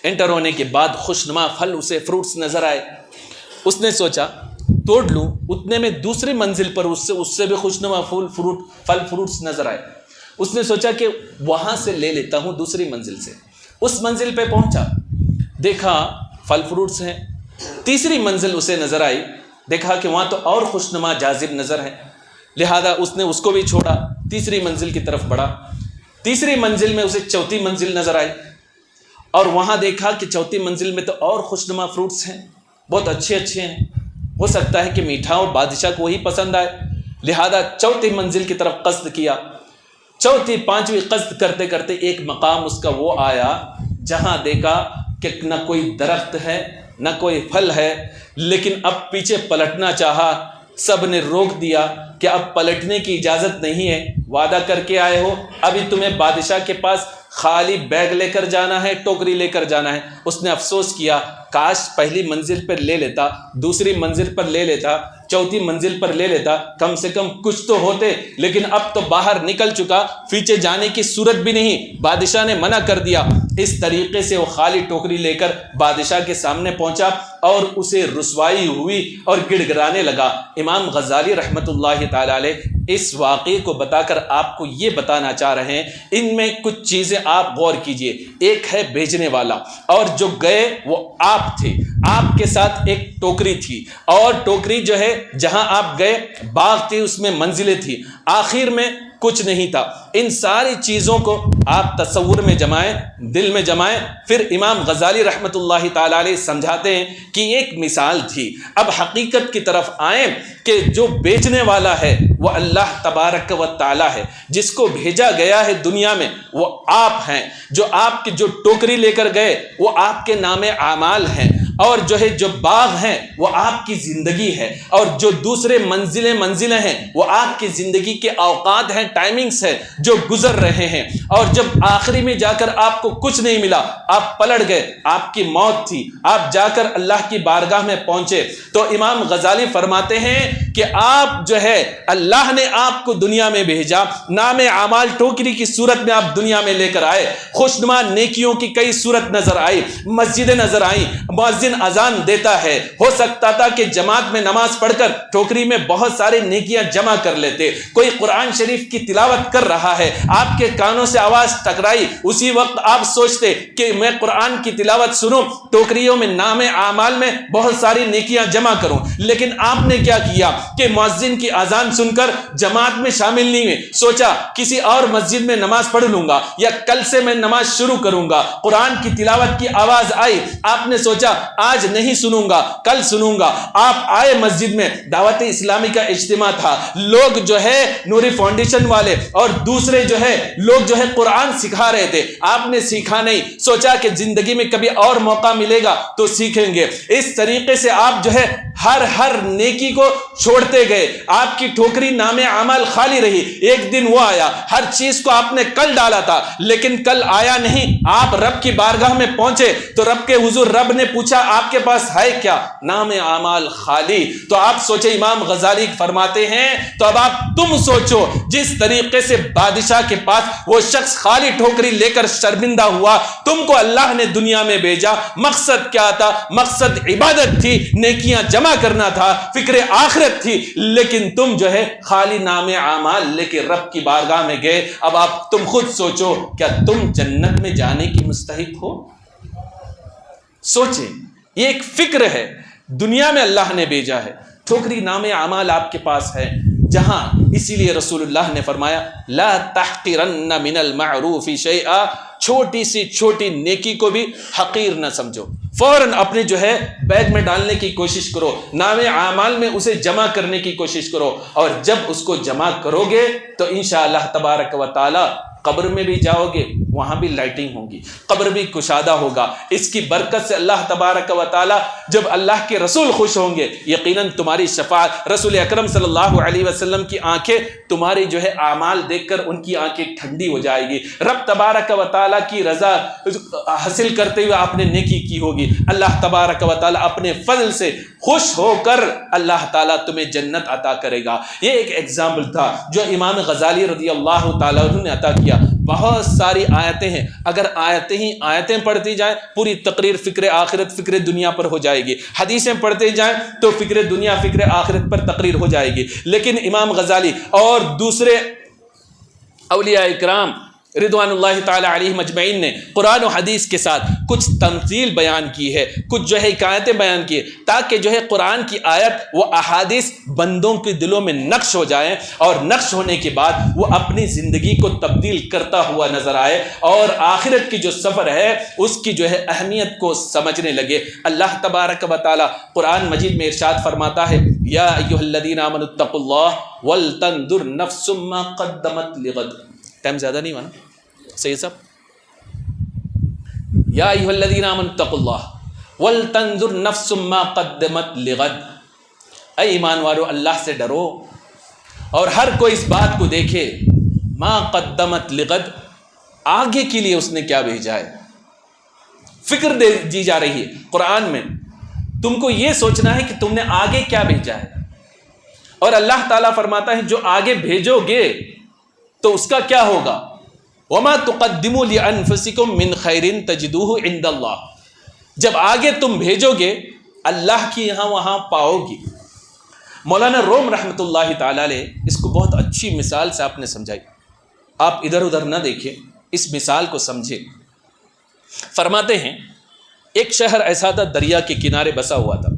[SPEAKER 1] انٹر ہونے کے بعد خوشنما پھل اسے فروٹس نظر آئے، اس نے سوچا توڑ لوں، اتنے میں دوسری منزل پر اس سے بھی خوشنما پھل فروٹس نظر آئے، اس نے سوچا کہ وہاں سے لے لیتا ہوں دوسری منزل سے۔ اس منزل پہ پہنچا، دیکھا پھل فروٹس ہیں، تیسری منزل اسے نظر آئی، دیکھا کہ وہاں تو اور خوشنما جاذب نظر ہے، لہذا اس نے اس کو بھی چھوڑا، تیسری منزل کی طرف بڑھا۔ تیسری منزل میں اسے چوتھی منزل نظر آئی اور وہاں دیکھا کہ چوتھی منزل میں تو اور خوشنما فروٹس ہیں، بہت اچھے ہیں، ہو سکتا ہے کہ میٹھا ہو، بادشاہ کو وہی پسند آئے، لہذا چوتھی منزل کی طرف قصد کیا۔ چوتھی پانچویں قصد کرتے کرتے ایک مقام اس کا وہ آیا جہاں دیکھا کہ نہ کوئی درخت ہے نہ کوئی پھل ہے، لیکن اب پیچھے پلٹنا چاہا، سب نے روک دیا کہ اب پلٹنے کی اجازت نہیں ہے، وعدہ کر کے آئے ہو، ابھی تمہیں بادشاہ کے پاس خالی بیگ لے کر جانا ہے، ٹوکری لے کر جانا ہے۔ اس نے افسوس کیا کاش پہلی منزل پر لے لیتا، دوسری منزل پر لے لیتا، چوتھی منزل پر لے لیتا، کم سے کم کچھ تو ہوتے، لیکن اب تو باہر نکل چکا، پیچھے جانے کی صورت بھی نہیں، بادشاہ نے منع کر دیا۔ اس طریقے سے وہ خالی ٹوکری لے کر بادشاہ کے سامنے پہنچا اور اسے رسوائی ہوئی اور گڑ گڑانے لگا۔ امام غزالی رحمۃ اللہ تعالی علیہ اس واقعے کو بتا کر آپ کو یہ بتانا چاہ رہے ہیں، ان میں کچھ چیزیں آپ غور کیجئے۔ ایک ہے بیچنے والا، اور جو گئے وہ آپ تھے، آپ کے ساتھ ایک ٹوکری تھی، اور ٹوکری جو ہے جہاں آپ گئے باغ تھی، اس میں منزلیں تھی، آخر میں کچھ نہیں تھا۔ ان ساری چیزوں کو آپ تصور میں جمائیں، دل میں جمائیں، پھر امام غزالی رحمۃ اللہ تعالی علیہ سمجھاتے ہیں کہ ایک مثال تھی۔ اب حقیقت کی طرف آئیں کہ جو بیچنے والا ہے وہ اللہ تبارک و تعالی ہے، جس کو بھیجا گیا ہے دنیا میں وہ آپ ہیں، جو آپ کی جو ٹوکری لے کر گئے وہ آپ کے نام اعمال ہیں، اور جو ہے جو باغ ہیں وہ آپ کی زندگی ہے، اور جو دوسرے منزلیں ہیں وہ آپ کی زندگی کے اوقات ہیں، ٹائمنگز ہیں جو گزر رہے ہیں۔ اور جب آخری میں جا کر آپ کو کچھ نہیں ملا، آپ پلٹ گئے، آپ کی موت تھی، آپ جا کر اللہ کی بارگاہ میں پہنچے، تو امام غزالی فرماتے ہیں کہ آپ جو ہے اللہ نے آپ کو دنیا میں بھیجا، نام اعمال ٹوکری کی صورت میں آپ دنیا میں لے کر آئے، خوشنما نیکیوں کی کئی صورت نظر آئی، مسجدیں نظر آئیں، مؤذن اذان دیتا ہے، ہو سکتا تھا کہ جماعت میں نماز پڑھ کر ٹوکری میں بہت سارے نیکیاں جمع کر لیتے، کوئی قرآن شریف کی تلاوت کر رہا ہے، آپ کے کانوں سے آواز ٹکرائی، اسی وقت آپ سوچتے کہ میں قرآن کی تلاوت سنوں، ٹوکریوں میں نام اعمال میں بہت ساری نیکیاں جمع کروں، لیکن آپ نے کیا کیا کہ مؤذن کی اذان سن کر جماعت میں شامل نہیں ہوئے، سوچا کسی اور مسجد میں نماز پڑھ لوں گا یا کل سے میں نماز شروع کروں گا، قرآن کی تلاوت کی آواز آئی، آپ نے سوچا آج نہیں سنوں گا کل سنوں گا، آپ آئے مسجد میں، دعوت اسلامی کا اجتماع تھا، لوگ جو ہے نوری فاؤنڈیشن والے اور دوسرے جو ہے لوگ جو ہے قرآن سکھا رہے تھے، آپ نے سیکھا نہیں، سوچا کہ زندگی میں کبھی اور موقع ملے گا تو سیکھیں گے، اس طریقے سے آپ جو ہے ہر نیکی کو چھوڑتے گئے، آپ کی ٹھوکری نام اعمال خالی رہی، ایک دن وہ آیا، ہر چیز کو آپ نے کل ڈالا تھا لیکن کل آیا نہیں، آپ رب کی بارگاہ میں پہنچے تو رب کے حضور رب نے پوچھا آپ کے پاس ہے کیا؟ نام اعمال خالی۔ تو آپ سوچے، امام غزالی فرماتے ہیں تو اب آپ تم سوچو، جس طریقے سے بادشاہ کے پاس وہ شخص خالی ٹھوکری لے کر شرمندہ ہوا، تم کو اللہ نے دنیا میں بھیجا، مقصد کیا تھا؟ مقصد عبادت تھی، نیکیاں جمع کرنا تھا، فکر آخرت تھی، لیکن تم جو ہے خالی نام اعمال لے کے رب کی بارگاہ میں گئے۔ اب آپ تم خود سوچو، کیا تم جنت میں جانے کی مستحق ہو؟ سوچیں، یہ ایک فکر ہے، دنیا میں اللہ نے بھیجا ہے، ٹھوکری نام اعمال آپ کے پاس ہے، جہاں اسی لیے رسول اللہ نے فرمایا لا تحقرن من المعروف شیئا، چھوٹی سی چھوٹی نیکی کو بھی حقیر نہ سمجھو، فوراً اپنے جو ہے بیگ میں ڈالنے کی کوشش کرو، نام اعمال میں اسے جمع کرنے کی کوشش کرو، اور جب اس کو جمع کرو گے تو انشاءاللہ تبارک و تعالی قبر میں بھی جاؤ گے، وہاں بھی لائٹنگ ہوگی، قبر بھی کشادہ ہوگا، اس کی برکت سے اللہ تبارک و تعالی جب اللہ کے رسول خوش ہوں گے، یقیناً تمہاری شفاعت، رسول اکرم صلی اللہ علیہ وسلم کی آنکھیں تمہاری جو ہے اعمال دیکھ کر ان کی آنکھیں ٹھنڈی ہو جائے گی، رب تبارک و تعالی کی رضا حاصل کرتے ہوئے آپ نے نیکی کی ہوگی، اللہ تبارک و تعالی اپنے فضل سے خوش ہو کر اللہ تعالیٰ تمہیں جنت عطا کرے گا۔ یہ ایک ایگزامپل تھا جو امام غزالی رضی اللہ تعالیٰ عنہ نے عطا کیا۔ بہت ساری آیتیں ہیں، اگر آیتیں ہی آیتیں پڑھتی جائیں پوری تقریر فکر آخرت فکر دنیا پر ہو جائے گی، حدیثیں پڑھتے جائیں تو فکر دنیا فکر آخرت پر تقریر ہو جائے گی، لیکن امام غزالی اور دوسرے اولیاء اکرام رضوان اللہ تعالی علیہ مجمعین نے قرآن و حدیث کے ساتھ کچھ تمثیل بیان کی ہے، کچھ جو ہے حکایتیں بیان کی ہے، تاکہ جو ہے قرآن کی آیت و احادیث بندوں کے دلوں میں نقش ہو جائیں، اور نقش ہونے کے بعد وہ اپنی زندگی کو تبدیل کرتا ہوا نظر آئے، اور آخرت کی جو سفر ہے اس کی جو ہے اہمیت کو سمجھنے لگے۔ اللہ تبارک و تعالی قرآن مجید میں ارشاد فرماتا ہے یا ایھا الذین آمنوا اتقوا اللہ ولتنظر نفس ما قدمت لغد۔ ٹائم زیادہ نہیں ہوا نا؟ صحیح صاحب؟ یا ایھا الذین آمنوا اتقوا اللہ ولتنظر نفس ما قدمت لغد، اے ایمان والو اللہ سے ڈرو اور ہر کوئی اس بات کو دیکھے ما قدمت لغد، آگے کے لیے اس نے کیا بھیجا ہے، فکر دی جا رہی ہے قرآن میں، تم کو یہ سوچنا ہے کہ تم نے آگے کیا بھیجا ہے، اور اللہ تعالیٰ فرماتا ہے جو آگے بھیجو گے تو اس کا کیا ہوگا، وَمَا تُقَدِّمُوا لِأَنفُسِكُم مِّن خَيْرٍ تَجِدُوهُ عِندَ اللَّهِ، جب آگے تم بھیجو گے اللہ کی یہاں وہاں پاؤ گی۔ مولانا روم رحمۃ اللہ تعالی علیہ اس کو بہت اچھی مثال سے آپ نے سمجھائی، آپ ادھر ادھر نہ دیکھیں، اس مثال کو سمجھیں۔ فرماتے ہیں ایک شہر ایسا تھا دریا کے کنارے بسا ہوا تھا،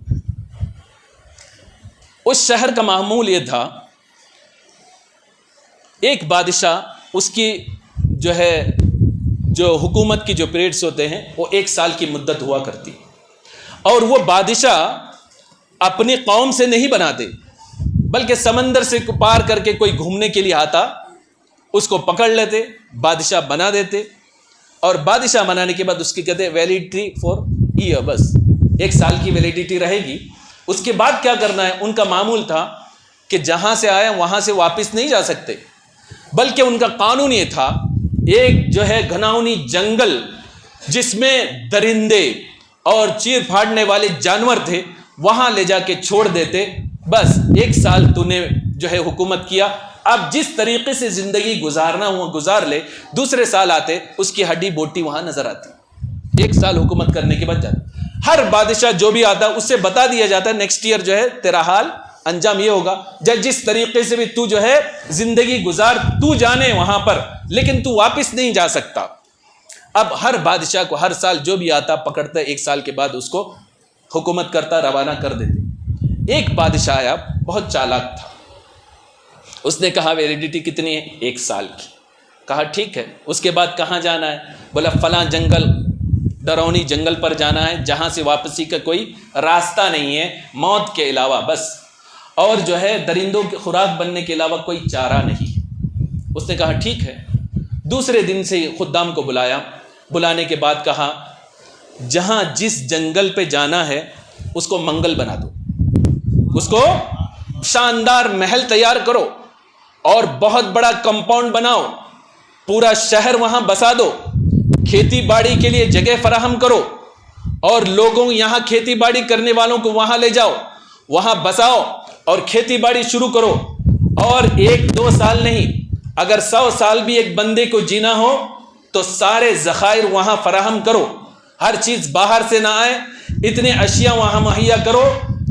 [SPEAKER 1] اس شہر کا معمول یہ تھا ایک بادشاہ، اس کی جو ہے جو حکومت کی جو پیریڈس ہوتے ہیں وہ 1 سال کی مدت ہوا کرتی، اور وہ بادشاہ اپنی قوم سے نہیں بناتے بلکہ سمندر سے پار کر کے کوئی گھومنے کے لیے آتا اس کو پکڑ لیتے، بادشاہ بنا دیتے، اور بادشاہ بنانے کے بعد اس کی کہتے ویلیڈیٹی فار ایئر، بس 1 سال کی ویلیڈیٹی رہے گی، اس کے بعد کیا کرنا ہے۔ ان کا معمول تھا کہ جہاں سے آئے وہاں سے واپس نہیں جا سکتے، بلکہ ان کا قانون یہ تھا ایک جو ہے گھناؤنی جنگل جس میں درندے اور چیر پھاڑنے والے جانور تھے وہاں لے جا کے چھوڑ دیتے، بس 1 سال تو نے جو ہے حکومت کیا، اب جس طریقے سے زندگی گزارنا ہوا گزار لے، دوسرے سال آتے اس کی ہڈی بوٹی وہاں نظر آتی، 1 سال حکومت کرنے کے بعد جاتا۔ ہر بادشاہ جو بھی آتا اس سے بتا دیا جاتا نیکسٹ ایئر جو ہے تیرا حال انجام یہ ہوگا جس طریقے سے بھی تو جو ہے زندگی گزار، تو جانے وہاں پر، لیکن تو واپس نہیں جا سکتا۔ اب ہر بادشاہ کو ہر سال جو بھی آتا پکڑتا، 1 سال کے بعد اس کو حکومت کرتا، روانہ کر دیتے۔ ایک بادشاہ آیا، بہت چالاک تھا، اس نے کہا ویلیڈیٹی کتنی ہے؟ 1 سال کی۔ کہا ٹھیک ہے، اس کے بعد کہاں جانا ہے؟ بولا فلاں جنگل، ڈرونی جنگل پر جانا ہے جہاں سے واپسی کا کوئی راستہ نہیں ہے موت کے علاوہ، بس، اور جو ہے درندوں کی خوراک بننے کے علاوہ کوئی چارہ نہیں۔ اس نے کہا ٹھیک ہے۔ دوسرے دن سے خدام کو بلایا، بلانے کے بعد کہا جہاں جس جنگل پہ جانا ہے اس کو منگل بنا دو، اس کو شاندار محل تیار کرو اور بہت بڑا کمپاؤنڈ بناؤ، پورا شہر وہاں بسا دو، کھیتی باڑی کے لیے جگہ فراہم کرو اور لوگوں یہاں کھیتی باڑی کرنے والوں کو وہاں لے جاؤ، وہاں بساؤ اور کھیتی باڑی شروع کرو۔ اور 1-2 سال نہیں، اگر 100 سال بھی ایک بندے کو جینا ہو تو سارے ذخائر وہاں فراہم کرو، ہر چیز باہر سے نہ آئے، اتنے اشیاء وہاں مہیا کرو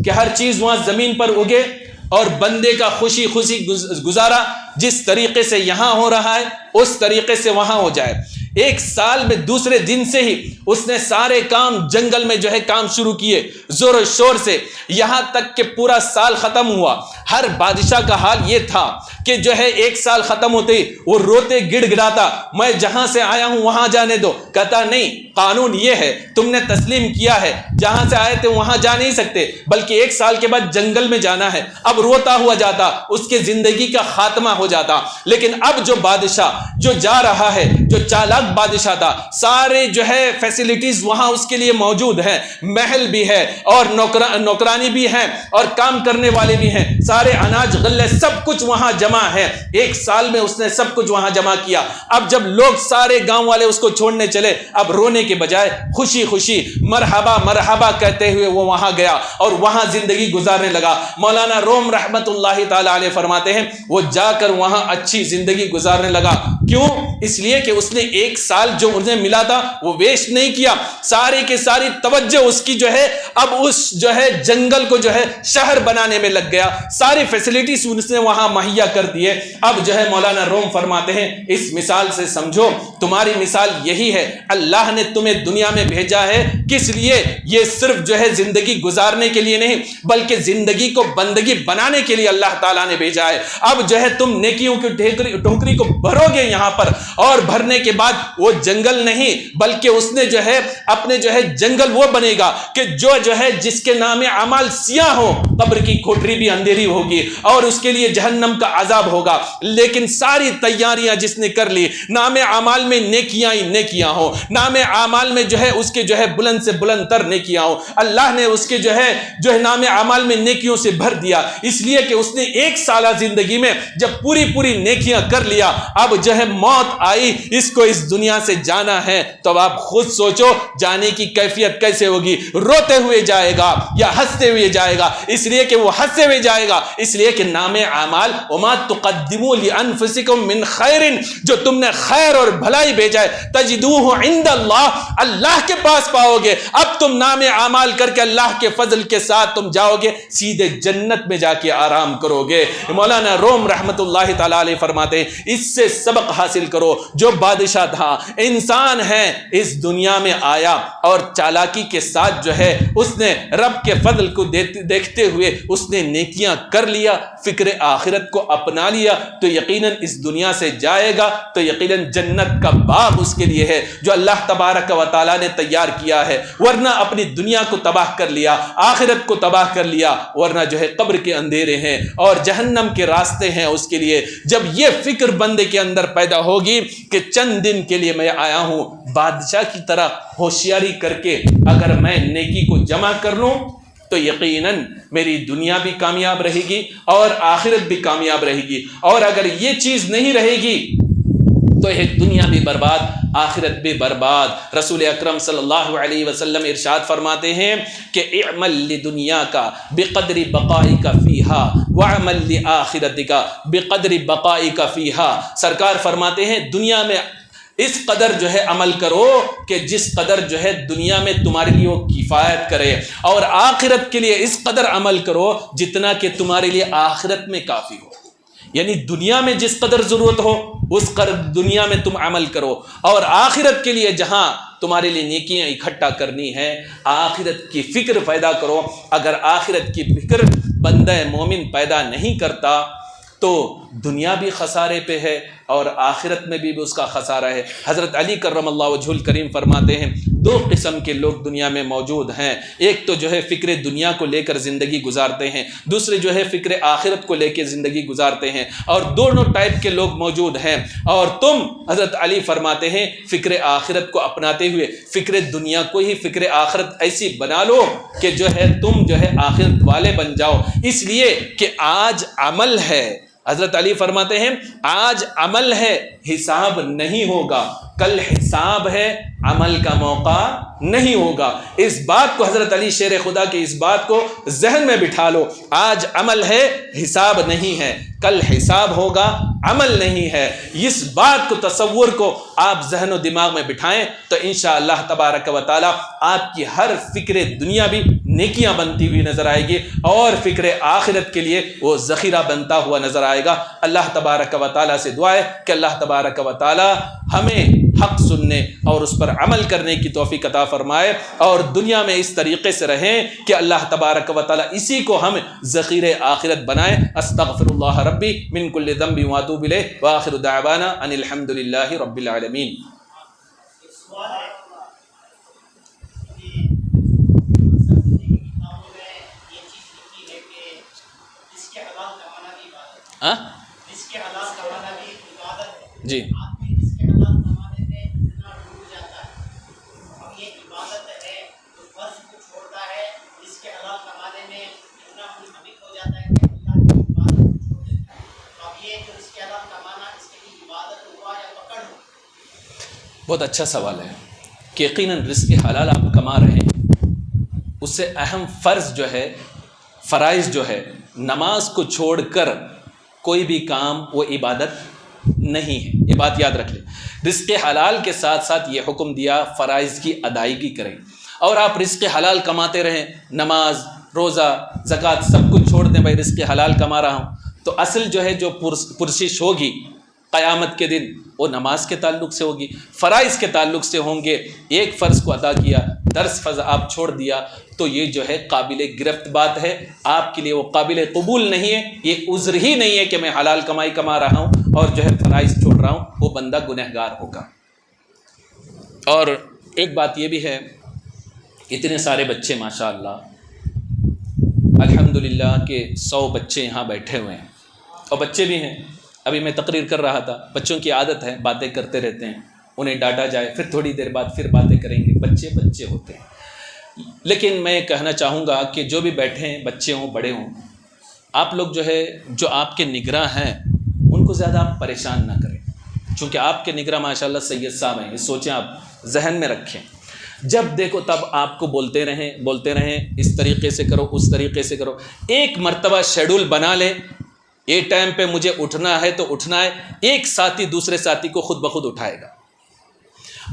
[SPEAKER 1] کہ ہر چیز وہاں زمین پر اگے اور بندے کا خوشی خوشی گزارا جس طریقے سے یہاں ہو رہا ہے اس طریقے سے وہاں ہو جائے۔ 1 سال میں دوسرے دن سے ہی اس نے سارے کام جنگل میں جو ہے کام شروع کیے زور و شور سے، یہاں تک کہ پورا سال ختم ہوا۔ ہر بادشاہ کا حال یہ تھا کہ جو ہے 1 سال ختم ہوتے ہی وہ روتے گڑ گڑاتا، میں جہاں سے آیا ہوں وہاں جانے دو۔ کہتا نہیں، قانون یہ ہے، تم نے تسلیم کیا ہے، جہاں سے آئے تھے وہاں جا نہیں سکتے، بلکہ 1 سال کے بعد جنگل میں جانا ہے۔ اب روتا ہوا جاتا، اس کے زندگی کا خاتمہ ہو جاتا۔ لیکن اب جو بادشاہ جو جا رہا ہے، جو چالاک بادشاہ تھا، سارے جو ہے فیسلٹیز وہاں اس کے لیے موجود ہیں، محل بھی ہے اور نوکرانی بھی ہے اور کام کرنے والے بھی ہیں، سارے اناج غلے سب کچھ وہاں جمع ہے۔ 1 سال میں اس نے سب کچھ وہاں جمع کیا۔ اب جب لوگ سارے گاؤں والے اس کو چھوڑنے چلے، اب رونے کے بجائے خوشی خوشی مرحبا مرحبا کہتے ہوئے وہ وہاں گیا اور وہاں زندگی گزارنے لگا۔ مولانا روم رحمت اللہ تعالی علیہ فرماتے ہیں وہ جا کر وہاں اچھی زندگی گزارنے لگا۔ کیوں؟ اس لیے کہ اس نے 1 سال جو انہیں ملا تھا وہ ویسٹ نہیں کیا، ساری کی ساری توجہ اس کی جو ہے اب اس جو ہے جنگل کو جو ہے شہر بنانے میں لگ گیا، ساری فیسلٹیز اس نے وہاں مہیا کر دیے۔ اب جو ہے مولانا روم فرماتے ہیں اس مثال سے سمجھو تمہاری مثال یہی ہے، اللہ نے تمہیں دنیا میں بھیجا ہے کس لیے؟ یہ صرف جو ہے زندگی گزارنے کے لیے نہیں بلکہ زندگی کو بندگی بنانے کے لیے اللہ تعالیٰ نے بھیجا ہے۔ اب جو ہے تم نیکیوں کی ٹوکری کو بھرو گے یہاں پر، اور بھرنے کے بعد وہ جنگل نہیں بلکہ اس نے جو ہے اپنے جو ہے جنگل وہ بنے گا کہ جو ہے جس کے نام اعمال سیاہ ہو، قبر کی کوٹری بھی اندھیری ہوگی اور اس کے لیے جہنم کا عذاب ہوگا۔ لیکن ساری تیاریاں جس نے کر لی، نام اعمال میں نیکیاں ہی نیکیاں ہوں، نام اعمال میں جو ہے اس کے جو ہے بلند سے بلند تر نیکیاں ہوں، اللہ نے اس کے جو ہے نام اعمال میں نیکیوں سے بھر دیا، اس لیے کہ اس نے 1 سالہ زندگی میں جب پوری نیکیاں کر لیا، اب جو ہے موت آئی، اس کو اس دنیا سے جانا ہے، تو اب آپ خود سوچو جانے کی کیفیت کیسے ہوگی؟ روتے ہوئے جائے گا یا ہنستے ہوئے جائے گا؟ اس لیے کہ وہ ہنستے ہوئے جائے گا، اس لیے کہ نام اعمال وما تقدموا لانفسکم من خیر، جو تم نے خیر اور بھلائی بھیجا ہے تجدوہ عند اللہ، اللہ کے پاس پاؤ گے۔ اب تم نام اعمال کر کے اللہ کے فضل کے ساتھ تم جاؤ گے، سیدھے جنت میں جا کے آرام کرو گے۔ مولانا روم رحمت اللہ تعالی علیہ فرماتے ہیں اس سے سبق حاصل کرو، جو بادشاہ تھا انسان ہے، اس دنیا میں آیا اور چالاکی کے ساتھ جو ہے اس نے رب کے فضل کو دیکھتے ہوئے اس نے نیکیاں کر لیا، فکر آخرت کو اپنا لیا، تو یقیناً اس دنیا سے جائے گا تو یقیناً جنت کا باغ اس کے لیے ہے جو اللہ تبارک و تعالیٰ نے تیار کیا ہے۔ ورنہ اپنی دنیا کو تباہ کر لیا، آخرت کو تباہ کر لیا، ورنہ جو ہے قبر کے اندھیرے ہیں اور جہنم کے راستے ہیں اس کے لیے۔ جب یہ فکر بندے کے اندر پیدا ہوگی کہ چند دن کے لیے میں آیا ہوں، بادشاہ کی طرح ہوشیاری کر کے اگر میں نیکی کو جمع کر لوں تو یقیناً میری دنیا بھی کامیاب رہے گی اور آخرت بھی کامیاب رہے گی، اور اگر یہ چیز نہیں رہے گی تو ایک دنیا بھی برباد آخرت بھی برباد۔ رسول اکرم صلی اللہ علیہ وسلم ارشاد فرماتے ہیں کہ اعمل لدنیاک بقدر بقائک فیہا واعمل لآخرتک بقدر بقائک فیہا۔ سرکار فرماتے ہیں دنیا میں اس قدر جو ہے عمل کرو کہ جس قدر جو ہے دنیا میں تمہارے لیے وہ کفایت کرے، اور آخرت کے لیے اس قدر عمل کرو جتنا کہ تمہارے لیے آخرت میں کافی ہو۔ یعنی دنیا میں جس قدر ضرورت ہو اس قدر دنیا میں تم عمل کرو، اور آخرت کے لیے جہاں تمہارے لیے نیکیاں اکٹھا کرنی ہے آخرت کی فکر پیدا کرو۔ اگر آخرت کی فکر بندہ مومن پیدا نہیں کرتا تو دنیا بھی خسارے پہ ہے اور آخرت میں بھی اس کا خسارہ ہے۔ حضرت علی کرم اللہ وجہ الکریم فرماتے ہیں دو قسم کے لوگ دنیا میں موجود ہیں، ایک تو جو ہے فکر دنیا کو لے کر زندگی گزارتے ہیں، دوسرے جو ہے فکر آخرت کو لے کے زندگی گزارتے ہیں، اور دونوں ٹائپ کے لوگ موجود ہیں۔ اور تم، حضرت علی فرماتے ہیں، فکر آخرت کو اپناتے ہوئے فکر دنیا کو ہی فکر آخرت ایسی بنا لو کہ جو ہے تم جو ہے آخرت والے بن جاؤ، اس لیے کہ آج عمل ہے۔ حضرت علی فرماتے ہیں آج عمل ہے، حساب نہیں ہوگا، کل حساب ہے، عمل کا موقع نہیں ہوگا۔ اس بات کو حضرت علی شیر خدا کے اس بات کو ذہن میں بٹھا لو، آج عمل ہے، حساب نہیں ہے، کل حساب ہوگا، عمل نہیں ہے۔ اس بات کو، تصور کو آپ ذہن و دماغ میں بٹھائیں تو انشاءاللہ تبارک و تعالی آپ کی ہر فکر دنیا بھی نیکیاں بنتی ہوئی نظر آئے گی، اور فکر آخرت کے لیے وہ ذخیرہ بنتا ہوا نظر آئے گا۔ اللہ تبارک و تعالی سے دعا ہے کہ اللہ تبارک و تعالی ہمیں حق سننے اور اس پر عمل کرنے کی توفیق عطا فرمائے، اور دنیا میں اس طریقے سے رہیں کہ اللہ تبارک و تعالی اسی کو ہم ذخیرہ آخرت بنائے۔ استغفر اللہ ربی من کل ذنب واتوب الیہ، وآخر دعوانا ان الحمد للہ رب العالمین۔ جی بہت اچھا سوال ہے کہ یقیناً رزق حلال آپ کما رہے ہیں، اس سے اہم فرض جو ہے، فرائض جو ہے، نماز کو چھوڑ کر کوئی بھی کام وہ عبادت نہیں ہے، یہ بات یاد رکھ لیں۔ رزق حلال کے ساتھ ساتھ یہ حکم دیا فرائض کی ادائیگی کریں، اور آپ رزق حلال کماتے رہیں، نماز، روزہ، زکوٰۃ سب کچھ چھوڑ دیں، بھائی رزق حلال کما رہا ہوں، تو اصل جو ہے جو پرسش ہوگی قیامت کے دن وہ نماز کے تعلق سے ہوگی، فرائض کے تعلق سے ہوں گے۔ ایک فرض کو ادا کیا، 10 فرض آپ چھوڑ دیا، تو یہ جو ہے قابل گرفت بات ہے، آپ کے لیے وہ قابل قبول نہیں ہے، یہ عذر ہی نہیں ہے کہ میں حلال کمائی کما رہا ہوں اور جو ہے فرائض چھوڑ رہا ہوں، وہ بندہ گنہگار ہوگا۔ اور ایک بات یہ بھی ہے، اتنے سارے بچے ماشاءاللہ الحمدللہ کہ 100 بچے یہاں بیٹھے ہوئے ہیں، اور بچے بھی ہیں۔ ابھی میں تقریر کر رہا تھا، بچوں کی عادت ہے باتیں کرتے رہتے ہیں، انہیں ڈانٹا جائے پھر تھوڑی دیر بعد پھر باتیں کریں گے، بچے بچے ہوتے ہیں۔ لیکن میں کہنا چاہوں گا کہ جو بھی بیٹھے ہیں، بچے ہوں بڑے ہوں، آپ لوگ جو ہے جو آپ کے نگراں ہیں ان کو زیادہ آپ پریشان نہ کریں، چونکہ آپ کے نگراں ماشاءاللہ سید صاحب ہیں، یہ سوچیں، آپ ذہن میں رکھیں، جب دیکھو تب آپ کو بولتے رہیں اس طریقے سے کرو، اس طریقے سے کرو۔ ایک مرتبہ شیڈول بنا لیں، یہ ٹائم پہ مجھے اٹھنا ہے تو اٹھنا ہے، ایک ساتھی دوسرے ساتھی کو خود بخود اٹھائے گا،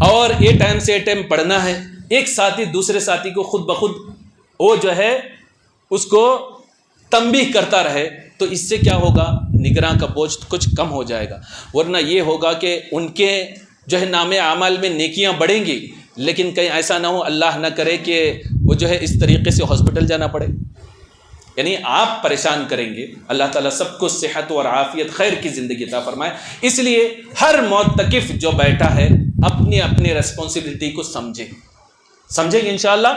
[SPEAKER 1] اور یہ ٹائم سے یہ ٹائم پڑھنا ہے، ایک ساتھی دوسرے ساتھی کو خود بخود وہ جو ہے اس کو تنبیہ کرتا رہے، تو اس سے کیا ہوگا، نگراں کا بوجھ کچھ کم ہو جائے گا۔ ورنہ یہ ہوگا کہ ان کے جو ہے نام اعمال میں نیکیاں بڑھیں گی، لیکن کہیں ایسا نہ ہو، اللہ نہ کرے کہ وہ جو ہے اس طریقے سے ہاسپٹل جانا پڑے، یعنی آپ پریشان کریں گے۔ اللہ تعالیٰ سب کو صحت اور عافیت خیر کی زندگی عطا فرمائے۔ اس لیے ہر معتکف جو بیٹھا ہے اپنی اپنی ریسپانسبلٹی کو سمجھیں گے انشاءاللہ۔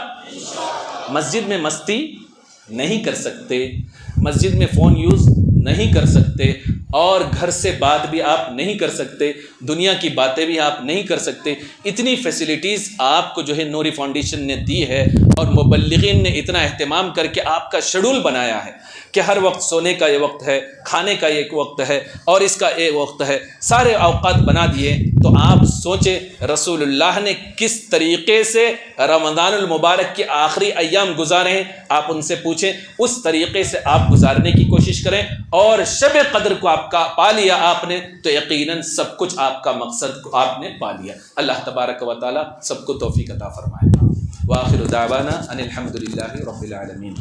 [SPEAKER 1] مسجد میں مستی نہیں کر سکتے، مسجد میں فون یوز نہیں کر سکتے، اور گھر سے بات بھی آپ نہیں کر سکتے، دنیا کی باتیں بھی آپ نہیں کر سکتے۔ اتنی فیسلٹیز آپ کو جو ہے نوری فاؤنڈیشن نے دی ہے، اور مبلغین نے اتنا اہتمام کر کے آپ کا شیڈول بنایا ہے کہ ہر وقت سونے کا یہ وقت ہے، کھانے کا ایک وقت ہے، اور اس کا ایک وقت ہے، سارے اوقات بنا دیے۔ تو آپ سوچیں رسول اللہ نے کس طریقے سے رمضان المبارک کے آخری ایام گزارے ہیں، آپ ان سے پوچھیں، اس طریقے سے آپ گزارنے کی کوشش کریں، اور شب قدر کو آپ کا پا لیا آپ نے، تو یقیناً سب کچھ آپ آپ کا مقصد آپ نے پا لیا۔ اللہ تبارک و تعالیٰ سب کو توفیق عطا فرمائے۔ وآخر دعوانا ان الحمد للہ رب العالمین۔